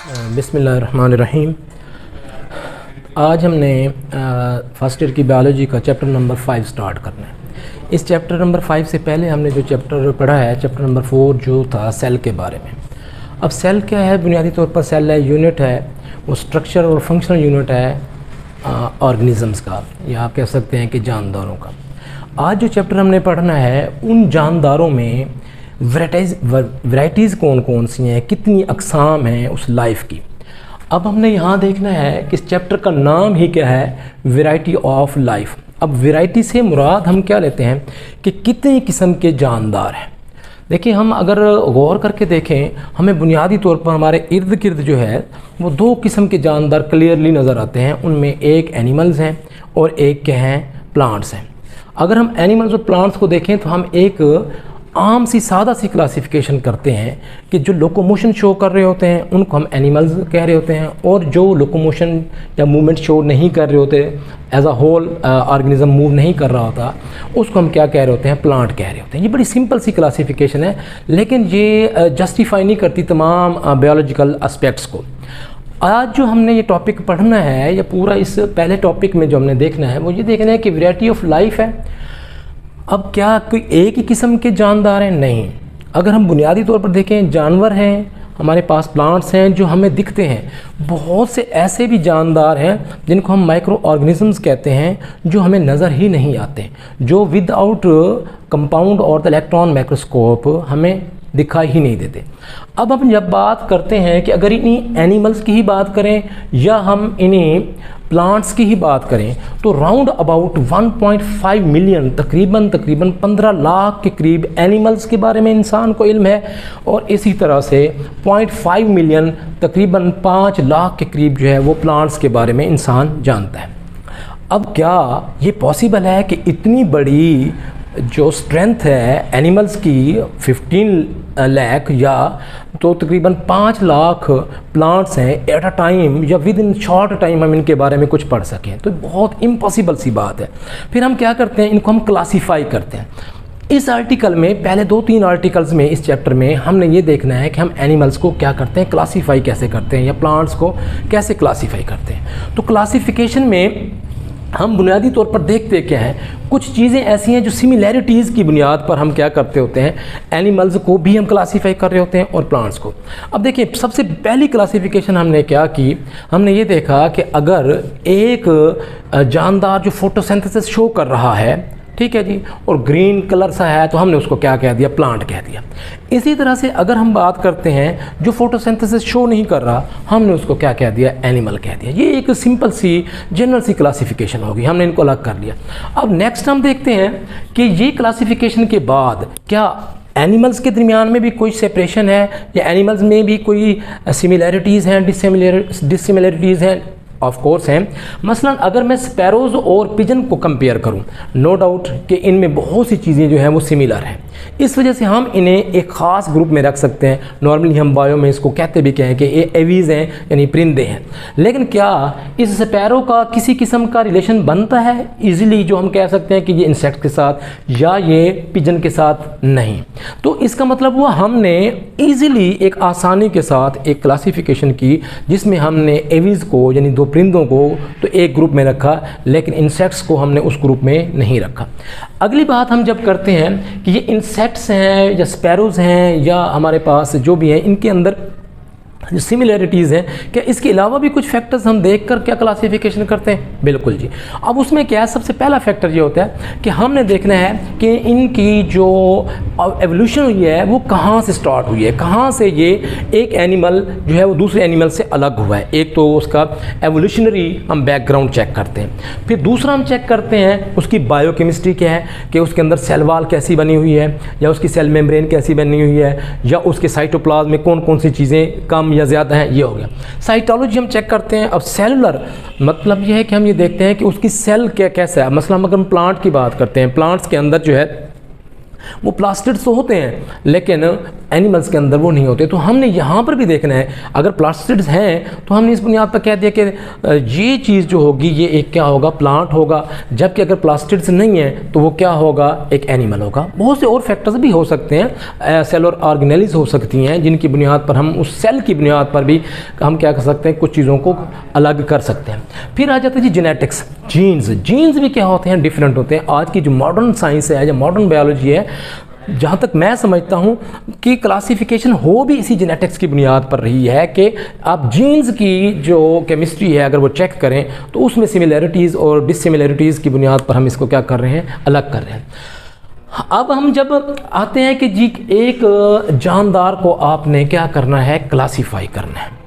बिस्मिल्लाहिर्रहमानिर्रहीम। आज हमने फर्स्ट ईयर की बायोलॉजी का चैप्टर नंबर 5 स्टार्ट करना है। इस चैप्टर नंबर 5 से पहले हमने जो चैप्टर पढ़ा है, चैप्टर नंबर 4 जो था सेल के बारे में। अब सेल क्या है? बुनियादी तौर पर सेल है, यूनिट है, वो स्ट्रक्चर और फंक्शनल यूनिट है ऑर्गेनिज़म्स का, या आप कह सकते हैं कि जानदारों का। आज जो चैप्टर हमने पढ़ना है, उन जानदारों में वैराइटीज़ कौन कौन सी हैं, कितनी अक़साम हैं उस लाइफ की। अब हमने यहाँ देखना है कि इस चैप्टर का नाम ही क्या है, वैरायटी ऑफ लाइफ। अब वैरायटी से मुराद हम क्या लेते हैं कि कितने किस्म के जानदार हैं। देखिए, हम अगर गौर करके देखें, हमें बुनियादी तौर पर हमारे इर्द गिर्द जो है वो दो किस्म के जानदार क्लियरली नज़र आते हैं। उनमें एक एनिमल्स हैं और एक क्या हैं, प्लांट्स हैं। अगर हम एनिमल्स और प्लांट्स को देखें तो हम एक आम सी सादा सी क्लासिफिकेशन करते हैं कि जो लोकोमोशन शो कर रहे होते हैं उनको हम एनिमल्स कह रहे होते हैं, और जो लोकोमोशन या मूवमेंट शो नहीं कर रहे होते, as a whole organism move नहीं कर रहा होता, उसको हम क्या कह रहे होते हैं, प्लांट कह रहे होते हैं। ये बड़ी सिंपल सी क्लासिफिकेशन है, लेकिन ये जस्टिफाई नहीं करती तमाम बायोलॉजिकल एस्पेक्ट्स को। आज जो हमने ये टॉपिक पढ़ना है, या पूरा इस पहले टॉपिक में जो हमने देखना है, वो ये देखना है कि वैरायटी ऑफ लाइफ है। अब क्या कोई एक ही किस्म के जानदार हैं? नहीं। अगर हम बुनियादी तौर पर देखें, जानवर हैं, हमारे पास प्लांट्स हैं जो हमें दिखते हैं। बहुत से ऐसे भी जानदार हैं जिनको हम माइक्रो ऑर्गेनिजम्स कहते हैं, जो हमें नज़र ही नहीं आते, जो विदाउट कंपाउंड और द इलेक्ट्रॉन माइक्रोस्कोप हमें दिखाई ही नहीं देते। अब हम जब बात करते हैं कि अगर इन्हीं एनिमल्स की ही बात करें या हम इन्हीं प्लांट्स की ही बात करें, तो राउंड अबाउट 1.5 मिलियन, तकरीबन 15 लाख के करीब एनिमल्स के बारे में इंसान को इल्म है, और इसी तरह से 0.5 मिलियन, तकरीबन 5 लाख के करीब जो है वो प्लांट्स के बारे में इंसान जानता है। अब क्या ये पॉसिबल है कि इतनी बड़ी जो स्ट्रेंथ है एनिमल्स की 15 लाख या तो तकरीबन 5 लाख प्लांट्स हैं एट अ टाइम, या विद इन शॉर्ट टाइम हम इनके बारे में कुछ पढ़ सकें? तो बहुत इम्पॉसिबल सी बात है। फिर हम क्या करते हैं, इनको हम क्लासीफाई करते हैं। इस आर्टिकल में, पहले 2-3 आर्टिकल्स में, इस चैप्टर में हमने ये देखना है कि हम एनिमल्स को क्या करते हैं, क्लासीफाई कैसे करते हैं, या प्लांट्स को कैसे क्लासीफाई करते हैं। तो क्लासीफिकेशन में हम बुनियादी तौर पर देखते क्या हैं, कुछ चीज़ें ऐसी हैं जो सिमिलैरिटीज़ की बुनियाद पर हम क्या करते होते हैं, एनिमल्स को भी हम क्लासीफाई कर रहे होते हैं और प्लांट्स को। अब देखिए, सबसे पहली क्लासीफिकेशन हमने क्या की, हमने ये देखा कि अगर एक जानदार जो फोटोसिंथेसिस शो कर रहा है, ठीक है जी, और ग्रीन कलर सा है, तो हमने उसको क्या कह दिया, प्लांट कह दिया। इसी तरह से अगर हम बात करते हैं जो फोटोसिंथेसिस शो नहीं कर रहा, हमने उसको क्या कह दिया, एनिमल कह दिया। ये एक सिंपल सी जनरल सी क्लासिफिकेशन होगी, हमने इनको अलग कर लिया। अब नेक्स्ट हम देखते हैं कि ये क्लासिफिकेशन के बाद क्या एनिमल्स के दरमियान में भी कोई सेपरेशन है, या एनिमल्स में भी कोई सिमिलैरिटीज़ हैं, डिससिमिलैरिटीज़ हैं। ऑफ कोर्स हैं। मसलन अगर मैं स्पैरोज़ और पिजन को कंपेयर करूं, नो डाउट कि इनमें बहुत सी चीज़ें जो हैं वो सिमिलर हैं। इस वजह से हम इन्हें एक ख़ास ग्रुप में रख सकते हैं। नॉर्मली हम बायो में इसको कहते भी क्या है कि ये एवीज़ हैं, यानी परिंदे हैं। लेकिन क्या इस स्पैरो का किसी किस्म का रिलेशन बनता है ईज़िली, जो हम कह सकते हैं कि ये इंसेक्ट के साथ या ये पिजन के साथ? नहीं। तो इसका मतलब हुआ हमने ईज़िली एक आसानी के साथ एक क्लासिफिकेशन की, जिसमें हमने एवीज़ को, यानी दो परिंदों को तो एक ग्रुप में रखा, लेकिन इंसेक्ट्स को हमने उस ग्रुप में नहीं रखा। अगली बात हम जब करते हैं कि ये इंसेक्ट्स हैं या स्पैरोज़ हैं या हमारे पास जो भी हैं, इनके अंदर जो सिमिलैरिटीज़ हैं, क्या इसके अलावा भी कुछ फैक्टर्स हम देखकर क्या क्लासिफिकेशन करते हैं? बिल्कुल जी। अब उसमें क्या है, सबसे पहला फैक्टर ये होता है कि हमने देखना है कि इनकी जो एवोल्यूशन हुई है वो कहाँ से स्टार्ट हुई है, कहाँ से ये एक एनिमल जो है वो दूसरे एनिमल से अलग हुआ है। एक तो उसका एवोल्यूशनरी हम बैकग्राउंड चेक करते हैं। फिर दूसरा हम चेक करते हैं उसकी बायोकेमिस्ट्री क्या है, कि उसके अंदर सेल वाल कैसी बनी हुई है, या उसकी सेल मेम्ब्रेन कैसी बनी हुई है, या उसके साइटोप्लाज्म में कौन कौन सी चीज़ें कम या ज़्यादा है, ये हो गया। साइटोलॉजी हम चेक करते हैं। अब सेलुलर मतलब ये है कि हम ये देखते हैं कि उसकी सेल क्या कैसा है। मसला अगर हम प्लांट की बात करते हैं, प्लांट्स के अंदर जो है वो प्लास्टिड्स तो होते हैं, लेकिन एनिमल्स के अंदर वो नहीं होते। तो हमने यहाँ पर भी देखना है, अगर प्लास्टिड्स हैं तो हमने इस बुनियाद पर कह दिया कि ये चीज़ जो होगी ये एक क्या होगा, प्लांट होगा, जबकि अगर प्लास्टिड्स नहीं है तो वो क्या होगा, एक एनिमल होगा। बहुत से और फैक्टर्स भी हो सकते हैं, सेल और ऑर्गेनेल्स हो सकती हैं, जिनकी बुनियाद पर हम उस सेल की बुनियाद पर भी हम क्या कर सकते हैं, कुछ चीज़ों को अलग कर सकते हैं। फिर आ जाता है जी जेनेटिक्स, जीन्स भी क्या होते हैं, डिफरेंट होते हैं। आज की जो मॉडर्न साइंस है, जो मॉडर्न बायोलॉजी है, जहाँ तक मैं समझता हूँ कि क्लासिफिकेशन हो भी इसी जेनेटिक्स की बुनियाद पर रही है कि आप जीन्स की जो केमिस्ट्री है अगर वो चेक करें तो उसमें सिमिलैरिटीज़ और डिससिमिलैरिटीज़ की बुनियाद पर हम इसको क्या कर रहे हैं, अलग कर रहे हैं। अब हम जब आते हैं कि जी एक जानदार को आपने क्या करना है, क्लासीफाई करना है।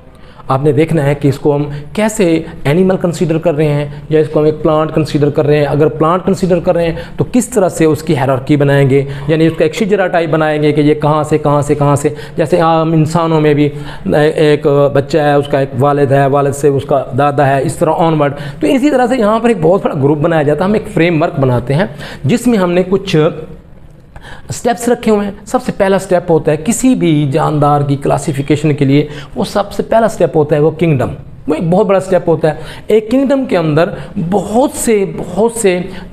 आपने देखना है कि इसको हम कैसे एनिमल कंसीडर कर रहे हैं या इसको हम एक प्लांट कंसीडर कर रहे हैं। अगर प्लांट कंसीडर कर रहे हैं तो किस तरह से उसकी हायरार्की बनाएंगे, यानी उसका एक शिजरा टाइप बनाएंगे कि ये कहाँ से। जैसे आम इंसानों में भी एक बच्चा है, उसका एक वालिद है, वालिद से उसका दादा है, इस तरह ऑनवर्ड। तो इसी तरह से यहाँ पर एक बहुत बड़ा ग्रुप बनाया जाता है। हम एक फ्रेमवर्क बनाते हैं जिसमें हमने कुछ स्टेप्स रखे हुए हैं। सबसे पहला स्टेप होता है किसी भी जानदार की क्लासिफिकेशन के लिए, वो सबसे पहला स्टेप होता है वो किंगडम। वो एक बहुत बड़ा स्टेप होता है। एक किंगडम के अंदर बहुत से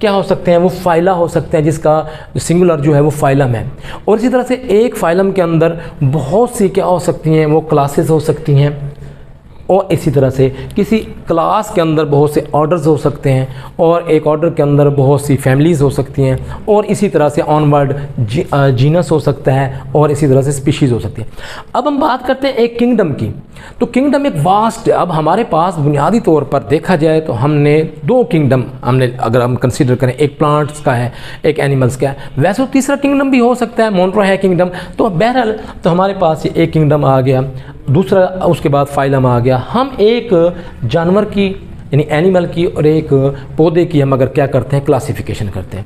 क्या हो सकते हैं, वो फाइला हो सकते हैं, जिसका सिंगुलर जो है वो फाइलम है। और इसी तरह से एक फाइलम के अंदर बहुत सी क्या हो सकती हैं, वो क्लासेस हो सकती हैं। और इसी तरह से किसी क्लास के अंदर बहुत से ऑर्डर्स हो सकते हैं और एक ऑर्डर के अंदर बहुत सी फैमिलीज़ हो सकती हैं और इसी तरह से ऑनवर्ड जीनस हो सकता है और इसी तरह से स्पीशीज़ हो सकती है। अब हम बात करते हैं एक किंगडम की। तो किंगडम एक वास्ट, अब हमारे पास बुनियादी तौर पर देखा जाए तो हमने दो किंगडम हमने अगर हम कंसीडर करें, एक प्लांट्स का है, एक एनिमल्स का है। वैसे तो तीसरा किंगडम भी हो सकता है, मोनरो है किंगडम। तो बहरहाल तो हमारे पास ये एक किंगडम आ गया, दूसरा उसके बाद फाइलम आ गया। हम एक जानवर की यानी एनिमल की और एक पौधे की हम अगर क्या करते हैं, क्लासिफिकेशन करते हैं।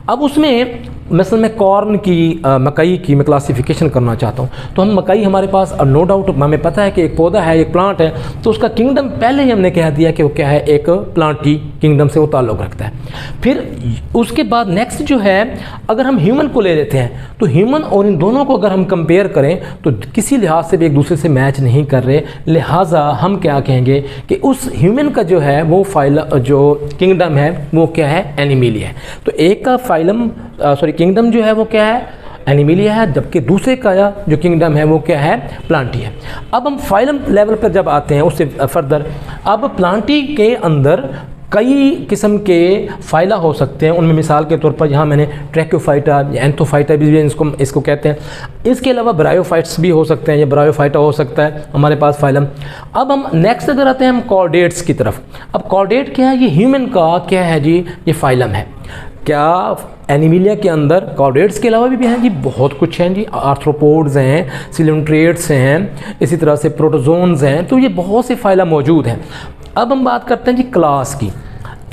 अब उसमें मसलन मैं कॉर्न की, मकई की मैं क्लासिफिकेशन करना चाहता हूँ। तो हम मकई हमारे पास नो डाउट हमें पता है कि एक पौधा है, एक प्लांट है, तो उसका किंगडम पहले ही हमने कह दिया कि वो क्या है, एक प्लांट की किंगडम से वो ताल्लुक़ रखता है। फिर उसके बाद नेक्स्ट जो है, अगर हम ह्यूमन को ले लेते हैं तो ह्यूमन और इन दोनों को अगर हम कंपेयर करें तो किसी लिहाज से भी एक दूसरे से मैच नहीं कर रहे। लिहाजा हम क्या कहेंगे कि उस ह्यूमन का जो है वो जो किंगडम है वो क्या है, एनिमिलिया है। तो एक का किंगडम जो है वो क्या है, एनिमिलिया है, जबकि दूसरे का जो किंगडम है वो क्या है, प्लांटी है। अब हम फाइलम लेवल पर जब आते हैं उससे फर्दर, अब प्लांटी के अंदर कई किस्म के फाइला हो सकते हैं। उनमें मिसाल के तौर पर यहाँ मैंने ट्रैक्योफाइटा, एंथोफाइटा भी इसको कहते हैं। इसके अलावा ब्रायोफाइट्स भी हो सकते हैं, ये ब्रायोफाइटा हो सकता है हमारे पास फाइलम। अब हम नेक्स्ट अगर आते हैं हम कॉर्डेट्स की तरफ। अब कॉर्डेट क्या है, ये ह्यूमन का क्या है जी, ये फाइलम है। क्या एनिमिलिया के अंदर कॉर्डेट्स के अलावा भी हैं जी, बहुत कुछ हैं जी। आर्थ्रोपोड्स हैं, सिलेंट्रेट्स हैं, इसी तरह से प्रोटोजोन्स हैं। तो ये बहुत से फाइला मौजूद हैं। अब हम बात करते हैं जी क्लास की।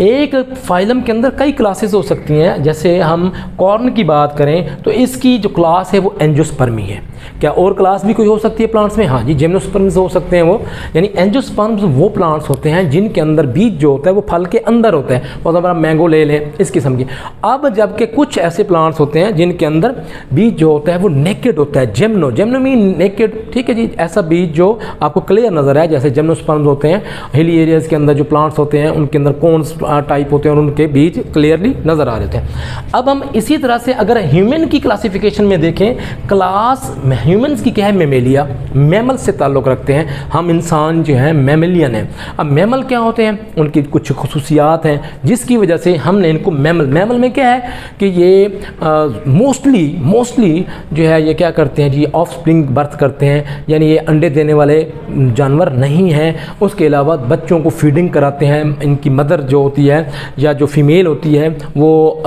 एक फाइलम के अंदर कई क्लासेस हो सकती हैं। जैसे हम कॉर्न की बात करें तो इसकी जो क्लास है वो एंजियोस्पर्मी है। क्या और क्लास भी कोई हो सकती है प्लांट्स में? हाँ जी, जिम्नोस्पर्म्स हो सकते हैं वो, यानी एंजियोस्पर्म्स वो प्लांट्स होते हैं जिनके अंदर बीज जो होता है वो फल के अंदर होता है। मतलब आप मैंगो ले लें, इस किस्म की। अब जबकि कुछ ऐसे प्लांट्स होते हैं जिनके अंदर बीज जो होता है वो नेकेड होता है, जेमनो मीन नेकेड, ठीक है जी। ऐसा बीज जो आपको क्लियर नजर आए, जैसे जिम्नोस्पर्म्स होते हैं हिली एरियाज़ के अंदर जो प्लांट्स होते हैं उनके अंदर कोन्स टाइप होते हैं और उनके बीज क्लियरली नजर आ रहे हैं। अब हम इसी तरह से अगर ह्यूमन की क्लासिफिकेशन में देखें, क्लास ह्यूमंस की क्या है, मेमेलिया, मैमल से ताल्लुक़ रखते हैं। हम इंसान जो हैं मैमलियन हैं। अब मैमल क्या होते हैं, उनकी कुछ खुसूसियात हैं जिसकी वजह से हमने इनको मैमल में क्या है कि ये मोस्टली जो है ये क्या करते हैं जी, ऑफस्प्रिंग बर्थ करते हैं, यानी ये अंडे देने वाले जानवर नहीं हैं। उसके अलावा बच्चों को फीडिंग कराते हैं। इनकी मदर जो होती है या जो फीमेल होती है वो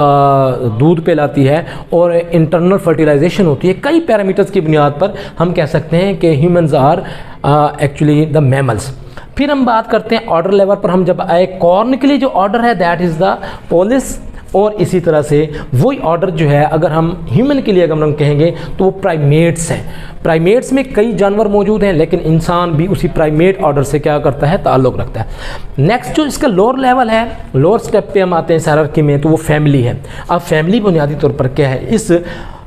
दूध पिलाती है और इंटरनल फर्टिलाइजेशन होती है। कई पैरामीटर्स की बुनियाद पर हम कह सकते हैं कि humans are actually the mammals. फिर हम बात करते हैं ऑर्डर लेवल पर। हम जब आए कॉर्न के लिए जो ऑर्डर है दैट इज़ द पोलिस, और इसी तरह से वही ऑर्डर जो है अगर हम ह्यूमन के लिए अगर हम कहेंगे तो वो प्राइमेट्स हैं। प्राइमेट्स में कई जानवर मौजूद हैं लेकिन इंसान भी उसी प्राइमेट ऑर्डर से क्या करता है, ताल्लुक़ रखता है। नेक्स्ट जो इसका लोअर लेवल है, लोअर स्टेप पे हम आते हैं हायरार्की में, तो वो फैमिली है। अब फैमिली बुनियादी तौर पर क्या है, इस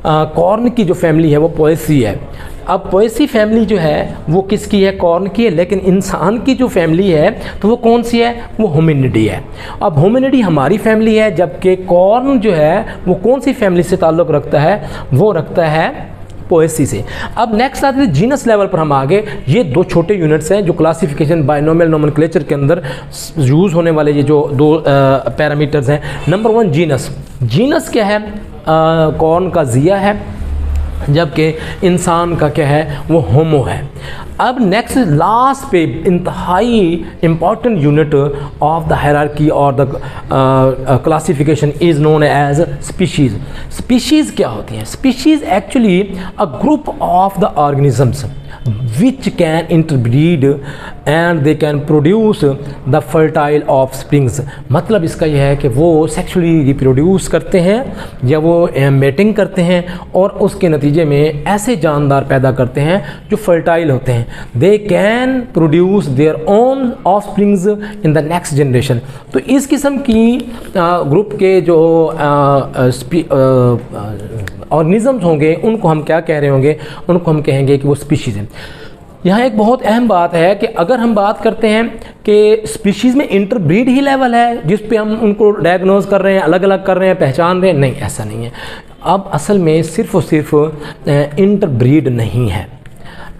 कॉर्न की जो फैमिली है वो पोएसी है। अब पोएसी फैमिली जो है वो किसकी है? कॉर्न की है। लेकिन इंसान की जो फैमिली है तो वो कौन सी है? वो होमिनिडी है। अब होमिनिडी हमारी फैमिली है, जबकि कॉर्न जो है वो कौन सी फैमिली से ताल्लुक़ रखता है? वो रखता है पोएसी से। अब नेक्स्ट आते हैं जीनस लेवल पर हम आगे। ये दो छोटे यूनिट्स हैं जो क्लासिफिकेशन बाइनोमियल नोमेनक्लेचर के अंदर यूज़ होने वाले ये जो दो पैरामीटर्स हैं। Number 1 genus. जीनस क्या है? कॉर्न का जिया है, जबकि इंसान का क्या है? वो होमो है। अब नेक्स्ट लास्ट पे इंतहाई important unit of the hierarchy और the classification is known as species. Species क्या होती हैं? Species actually a group of the organisms which can interbreed and they can produce the fertile offsprings। मतलब इसका यह है कि वो सेक्सुअली रिप्रोड्यूस करते हैं या वो मेटिंग करते हैं और उसके नतीजे में ऐसे जानदार पैदा करते हैं जो फर्टाइल होते हैं। They can produce their own offsprings in the next generation. तो इस किस्म की ग्रुप के जो ऑर्गेनिजम्स होंगे उनको हम क्या कह रहे होंगे? उनको हम कहेंगे कि वो स्पीशीज़ हैं। यहाँ एक बहुत अहम बात है कि अगर हम बात करते हैं कि स्पीशीज़ में इंटरब्रीड ही लेवल है जिस पे हम उनको डायग्नोज कर रहे हैं, अलग अलग कर रहे हैं, पहचान रहे हैं, नहीं, ऐसा नहीं है। अब असल में सिर्फ़ और सिर्फ इंटरब्रीड नहीं है,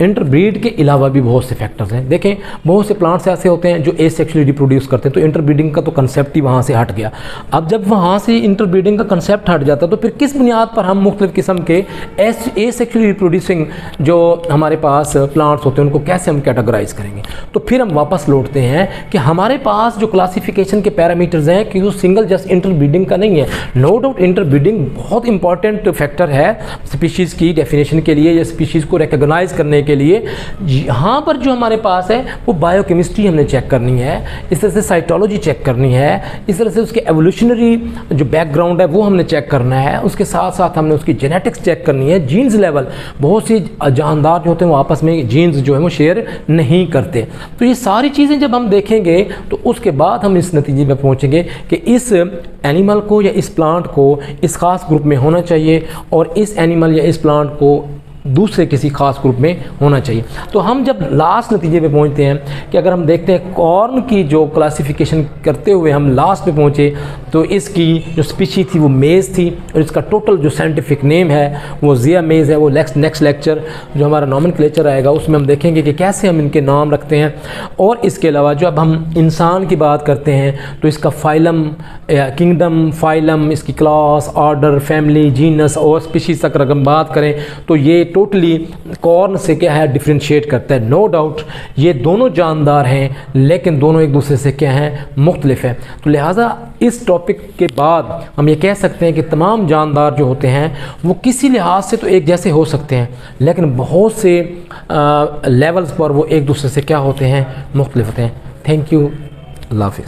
इंटरब्रीड के अलावा भी बहुत से फैक्टर्स हैं। देखें, बहुत से प्लांट्स ऐसे होते हैं जो एसेक्सुअली रिप्रोड्यूस करते हैं, तो इंटरब्रीडिंग का तो कंसेप्ट ही वहाँ से हट गया। अब जब वहाँ से इंटरब्रीडिंग का कंसेप्ट हट जाता है तो फिर किस बुनियाद पर हम मुख्तलिफ़ किस्म के एसेक्सुअली रिप्रोड्यूसिंग जो हमारे पास प्लांट्स होते हैं उनको कैसे हम कैटेगराइज करेंगे? तो फिर हम वापस लौटते हैं कि हमारे पास जो क्लासिफिकेशन के पैरामीटर्स हैं कि वो सिंगल जस्ट इंटरब्रीडिंग का नहीं है। नो डाउट इंटरब्रीडिंग बहुत इंपॉर्टेंट फैक्टर है स्पीशीज़ की डेफिनेशन के लिए या स्पीशीज़ को रिकॉग्नाइज करने के लिए। यहाँ पर जो हमारे पास है वो बायोकेमिस्ट्री हमने चेक करनी है, इस तरह से साइटोलॉजी चेक करनी है, इस तरह से उसके एवोल्यूशनरी जो बैकग्राउंड है वो हमने चेक करना है, उसके साथ साथ हमने उसकी जेनेटिक्स चेक करनी है। जीन्स लेवल, बहुत सी जानदार जो होते हैं वो आपस में जीन्स जो है वो शेयर नहीं करते। तो ये सारी चीज़ें जब हम देखेंगे तो उसके बाद हम इस नतीजे में पहुँचेंगे कि इस एनिमल को या इस प्लांट को इस ख़ास ग्रुप में होना चाहिए और इस एनिमल या इस प्लांट को दूसरे किसी खास ग्रुप में होना चाहिए। तो हम जब लास्ट नतीजे पे पहुंचते हैं कि अगर हम देखते हैं कॉर्न की जो क्लासिफिकेशन करते हुए हम लास्ट पे पहुंचे तो इसकी जो स्पीशी थी वो मेज़ थी और इसका टोटल जो साइंटिफिक नेम है वो जिया मेज़ है। वो नेक्स्ट लेक्चर जो हमारा नोमेनक्लेचर आएगा उसमें हम देखेंगे कि कैसे हम इनके नाम रखते हैं। और इसके अलावा जो अब हम इंसान की बात करते हैं तो इसका फाइलम, किंगडम, फाइलम, इसकी क्लास, ऑर्डर, फैमिली, जीनस और स्पीशीज़ तक अगर हम बात करें तो ये टोटली कॉर्न से क्या है डिफ्रेंशिएट करता है। नो डाउट ये दोनों जानदार हैं लेकिन दोनों एक दूसरे से क्या हैं? मुख्तलिफ हैं। तो लिहाजा इस टॉपिक के बाद हम ये कह सकते हैं कि तमाम जानदार जो होते हैं वो किसी लिहाज से तो एक जैसे हो सकते हैं लेकिन बहुत से लेवल्स पर वो एक दूसरे से क्या होते हैं? मुख्तलिफ होते हैं। थैंक यू, अल्लाह हाफ़िज़।